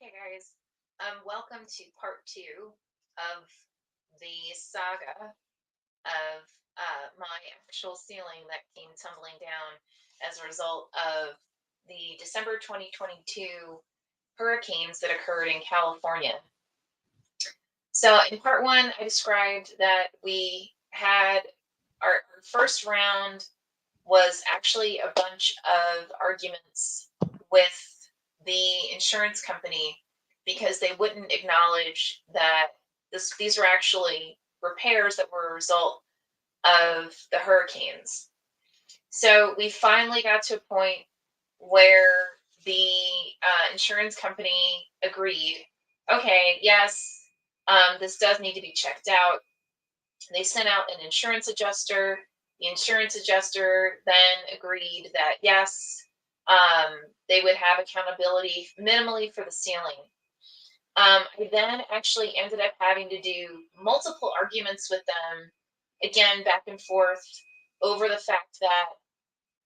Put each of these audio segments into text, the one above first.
Okay, guys. Welcome to part two of the saga of my actual ceiling that came tumbling down as a result of the December 2022 hurricanes that occurred in California. So, in part one, I described that we had our first round was actually a bunch of arguments with the insurance company because they wouldn't acknowledge that these were actually repairs that were a result of the hurricanes. So we finally got to a point where the insurance company agreed, okay, yes, this does need to be checked out. They sent out an insurance adjuster. The insurance adjuster then agreed that yes, they would have accountability minimally for the ceiling. I then actually ended up having to do multiple arguments with them, again, back and forth, over the fact that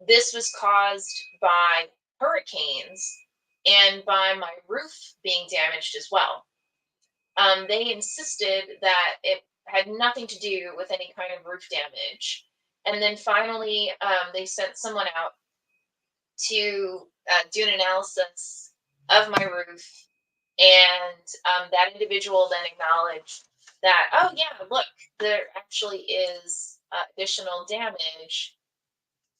this was caused by hurricanes and by my roof being damaged as well. They insisted that it had nothing to do with any kind of roof damage. And then finally, they sent someone out to do an analysis of my roof. And that individual then acknowledged that, oh, yeah, look, there actually is additional damage.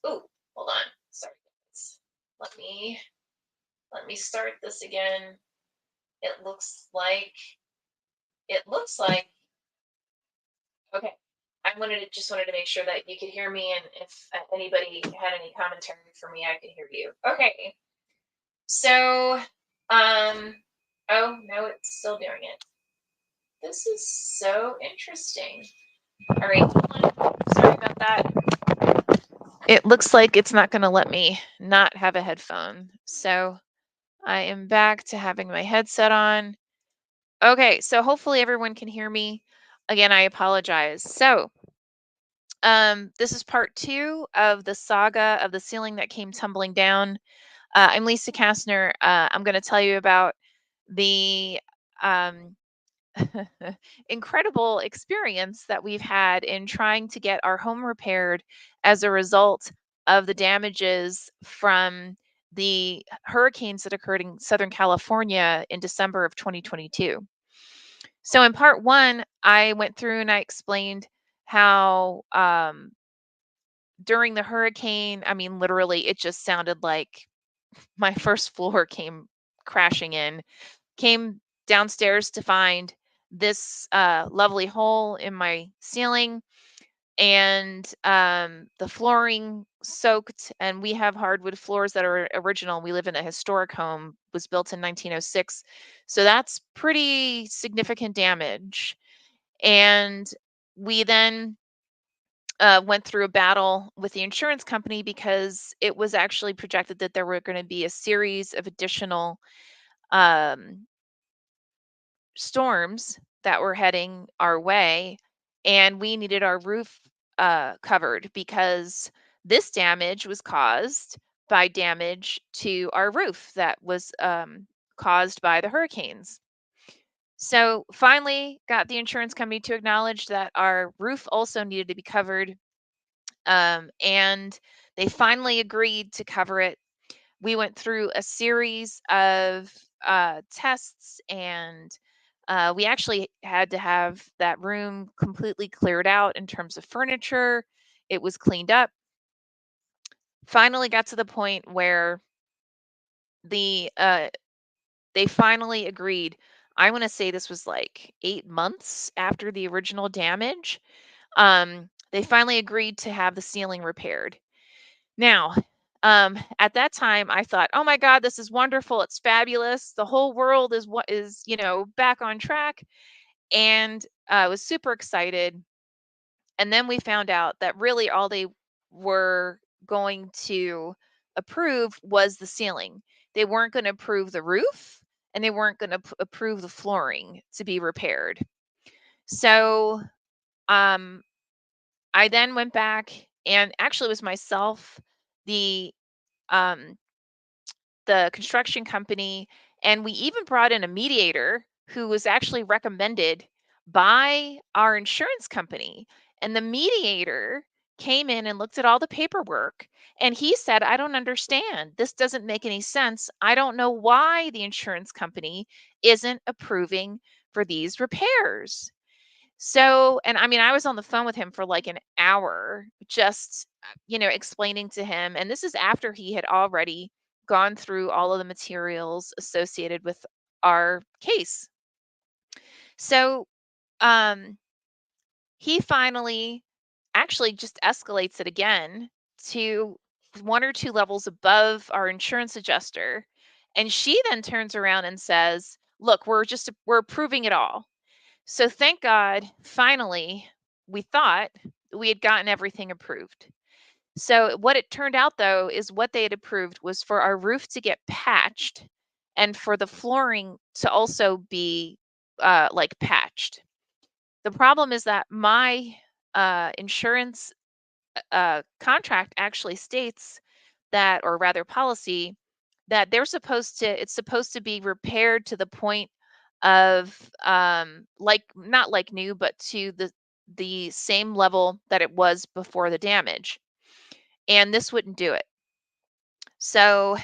Ooh, hold on. Sorry, guys. Let me start this again. It looks like okay. I just wanted to make sure that you could hear me, and if anybody had any commentary for me, I could hear you. Okay. So, oh no, it's still doing it. This is so interesting. All right, hold on. Sorry about that. It looks like it's not going to let me not have a headphone. So I am back to having my headset on. Okay, so hopefully everyone can hear me. Again, I apologize. So, this is part two of the saga of the ceiling that came tumbling down. I'm Lisa Kastner. I'm going to tell you about the um, incredible experience that we've had in trying to get our home repaired as a result of the damages from the hurricanes that occurred in Southern California in December of 2022. So, in part one, I went through and I explained how during the hurricane, I mean, literally, it just sounded like my first floor came crashing in, came downstairs to find this lovely hole in my ceiling, and the flooring soaked. And we have hardwood floors that are original. We live in a historic home, was built in 1906. So that's pretty significant damage. And we then went through a battle with the insurance company because it was actually projected that there were going to be a series of additional um, storms that were heading our way, and we needed our roof covered because this damage was caused by damage to our roof that was caused by the hurricanes. So finally, got the insurance company to acknowledge that our roof also needed to be covered, and they finally agreed to cover it. We went through a series of tests, and we actually had to have that room completely cleared out in terms of furniture. It was cleaned up. Finally, got to the point where the they finally agreed. I want to say this was like 8 months after the original damage. They finally agreed to have the ceiling repaired. Now, at that time, I thought, "Oh my God, this is wonderful! It's fabulous! The whole world is what is back on track," and I was super excited. And then we found out that really all they were going to approve was the ceiling. They weren't going to approve the roof, and they weren't going to approve the flooring to be repaired. So, um, I then went back, and actually, it was myself, the um, the construction company, And we even brought in a mediator who was actually recommended by our insurance company. And the mediator came in and looked at all the paperwork, and he said, I don't understand. This doesn't make any sense. I don't know why the insurance company isn't approving for these repairs. So, and I mean, I was on the phone with him for like an hour, just, explaining to him. And this is after he had already gone through all of the materials associated with our case. So, um, he finally actually just escalates it again to one or two levels above our insurance adjuster. And she then turns around and says, look, we're approving it all. So thank God, finally, we thought we had gotten everything approved. So what it turned out though is what they had approved was for our roof to get patched and for the flooring to also be like patched. The problem is that my insurance contract actually states that, or rather policy, that it's supposed to be repaired to the point of like not like new, but to the same level that it was before the damage. And this wouldn't do it. So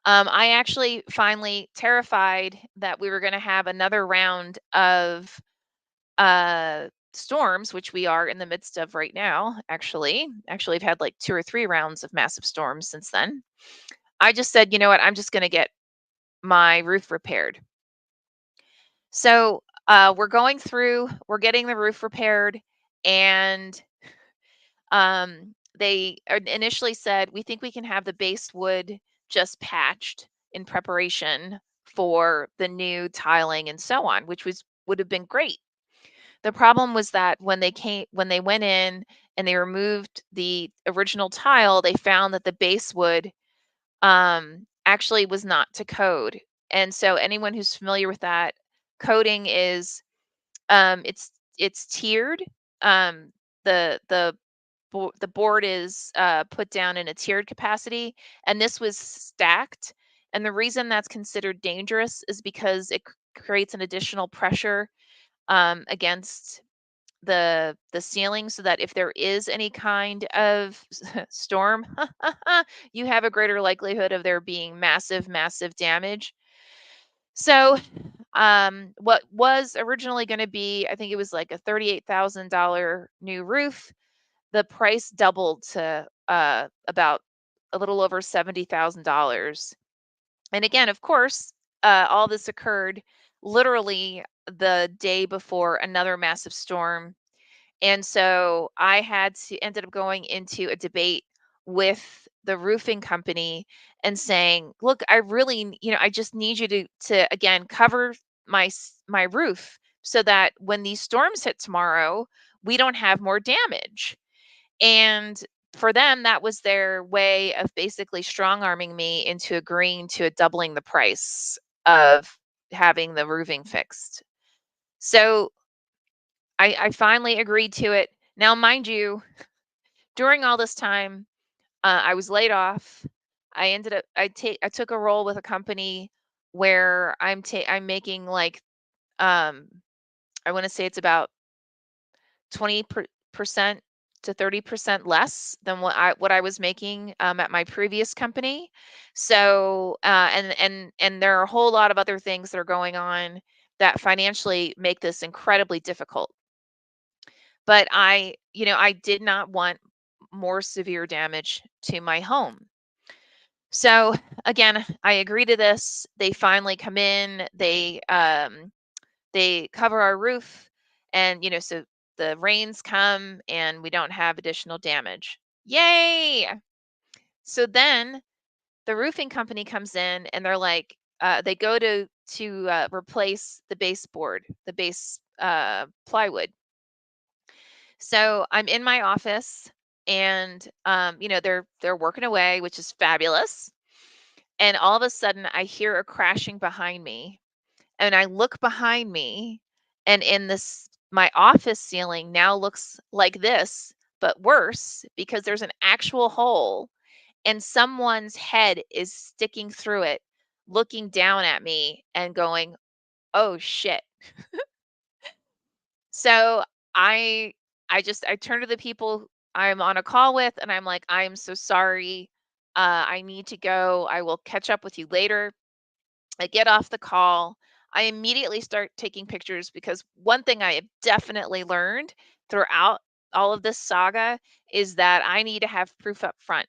I actually finally, terrified that we were going to have another round of storms, which we are in the midst of right now. Actually, I've had like 2 or 3 rounds of massive storms since then. I just said, you know what, I'm just going to get my roof repaired. So we're getting the roof repaired, and they initially said, we think we can have the base wood just patched in preparation for the new tiling and so on, which would have been great. The problem was that when they went in and they removed the original tile, they found that the base wood actually was not to code. And so anyone who's familiar with that, coding is it's tiered. Um, the board is put down in a tiered capacity, and this was stacked. And the reason that's considered dangerous is because it creates an additional pressure against the ceiling, so that if there is any kind of storm, you have a greater likelihood of there being massive damage. So what was originally going to be, I think it was like a $38,000 new roof, the price doubled to about a little over $70,000. And again, of course, all this occurred literally the day before another massive storm. And so I ended up going into a debate with the roofing company and saying, look, I really, I just need you to again cover my roof so that when these storms hit tomorrow, we don't have more damage. And for them, that was their way of basically strong arming me into agreeing to a doubling the price of having the roofing fixed. So I finally agreed to it. Now, mind you, during all this time, I was laid off. I took a role with a company where I'm making like um I want to say it's about 20% to 30% less than what I was making at my previous company. So and there are a whole lot of other things that are going on that financially make this incredibly difficult. But I did not want more severe damage to my home. So again, I agree to this. They finally come in, they cover our roof, and so the rains come and we don't have additional damage. Yay! So then the roofing company comes in and they're like, they go to replace the baseboard, the base plywood. So I'm in my office, and they're working away, which is fabulous. And all of a sudden I hear a crashing behind me, and I look behind me, and in this my office ceiling now looks like this, but worse, because there's an actual hole and someone's head is sticking through it, looking down at me and going, "Oh shit." So I I turn to the people I'm on a call with and I'm like, "I'm so sorry. I need to go. I will catch up with you later." I get off the call. I immediately start taking pictures because one thing I have definitely learned throughout all of this saga is that I need to have proof up front.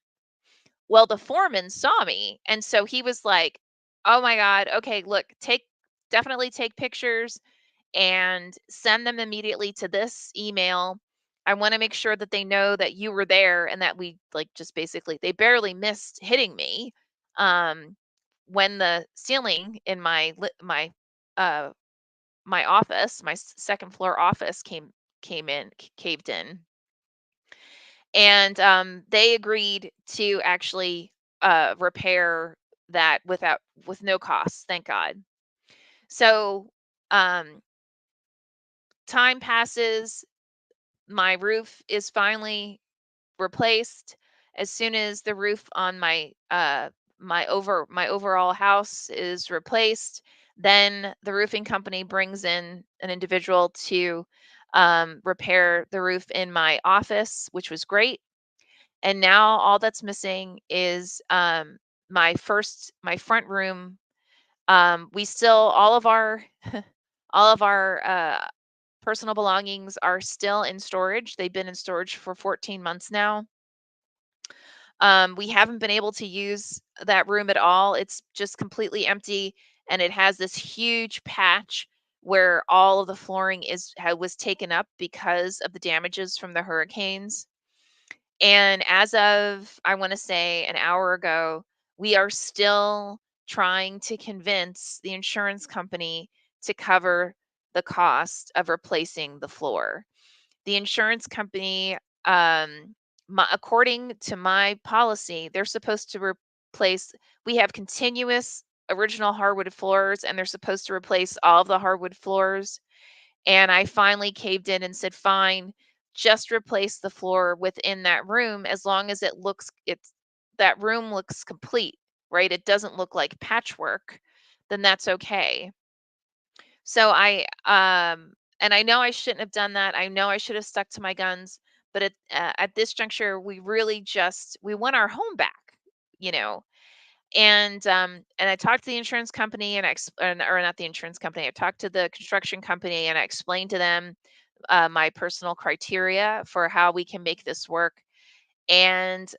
Well, the foreman saw me, and so he was like, "Oh my god, okay, look, definitely take pictures and send them immediately to this email. I want to make sure that they know that you were there and that we like just basically they barely missed hitting me um when the ceiling in uh my office, my second floor office caved in. And they agreed to actually repair that with no cost, thank God. So um time passes, my roof is finally replaced. As soon as the roof on my overall house is replaced, then the roofing company brings in an individual to repair the roof in my office, which was great. And now all that's missing is my front room. We still all of our personal belongings are still in storage. They've been in storage for 14 months now. We haven't been able to use that room at all. It's just completely empty, and it has this huge patch where all of the flooring was taken up because of the damages from the hurricanes. And as of, I want to say, an hour ago, we are still trying to convince the insurance company to cover the cost of replacing the floor. The insurance company, according to my policy, they're supposed to replace, we have continuous original hardwood floors, and they're supposed to replace all of the hardwood floors. And I finally caved in and said, fine, just replace the floor within that room as long as that room looks complete, right? It doesn't look like patchwork, then that's okay. So and I know I shouldn't have done that. I know I should have stuck to my guns, but at this juncture, we want our home back, you know. And I talked to the insurance company or not the insurance company. I talked to the construction company and I explained to them my personal criteria for how we can make this work, and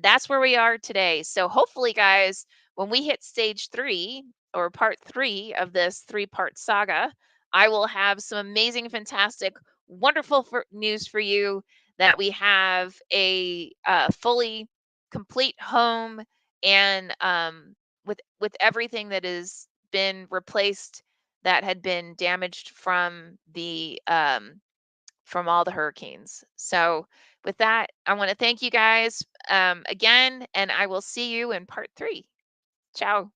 that's where we are today. So hopefully, guys, when we hit stage 3 or part 3 of this 3-part saga, I will have some amazing, fantastic, wonderful news for you that we have a fully complete home, and with everything that has been replaced that had been damaged from all the hurricanes. So, with that, I want to thank you guys again, and I will see you in part 3. Ciao.